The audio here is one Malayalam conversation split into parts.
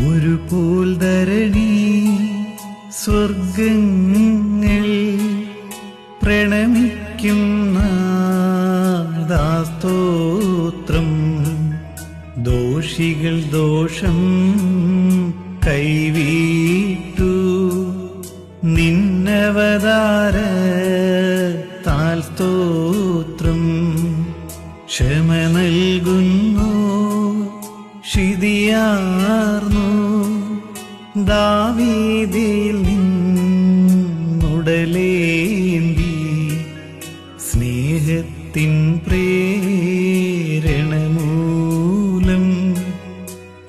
ഒരു പോൽ ധരണി സ്വർഗങ്ങൾ പ്രണമിക്കും നാദാസ്തോത്രം. ദോഷികൾ ദോഷം കൈവീട്ടു നിന്നവതാരത്താൽ സ്തോത്രം. ക്ഷമ നൽകുന്നു ക്ഷിതിയാർന്നു ദാവീദിൽ നിന്നുടലേന്തി. സ്നേഹത്തിൻ പ്രേരണ മൂലം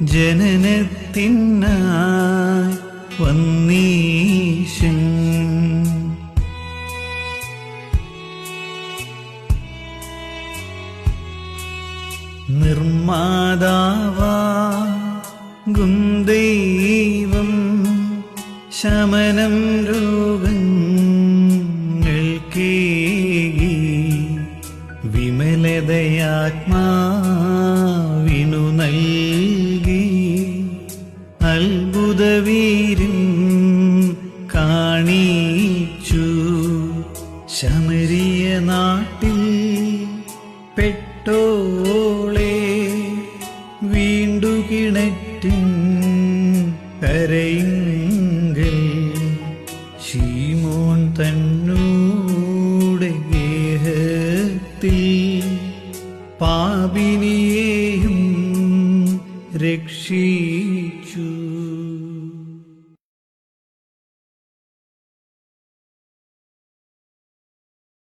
ജനനത്തിനായി വന്നീശൻ. നിർമ്മാതാവാകും ദൈവം ശമനം രോഗങ്ങൾക്കേകി. വിമലതയാത്മാവിനു നൽകി അത്ഭുതവീര്യം കാണിച്ചു. ശമരിയ നാട്ടിൽ പെട്ടോളെ വീണ്ടു കിണറ്റിൻ കരയിങ്കൽ. ശീമോൻ തന്നൂടെ ഗേഹത്തിൽ പാപിനിയെയും രക്ഷി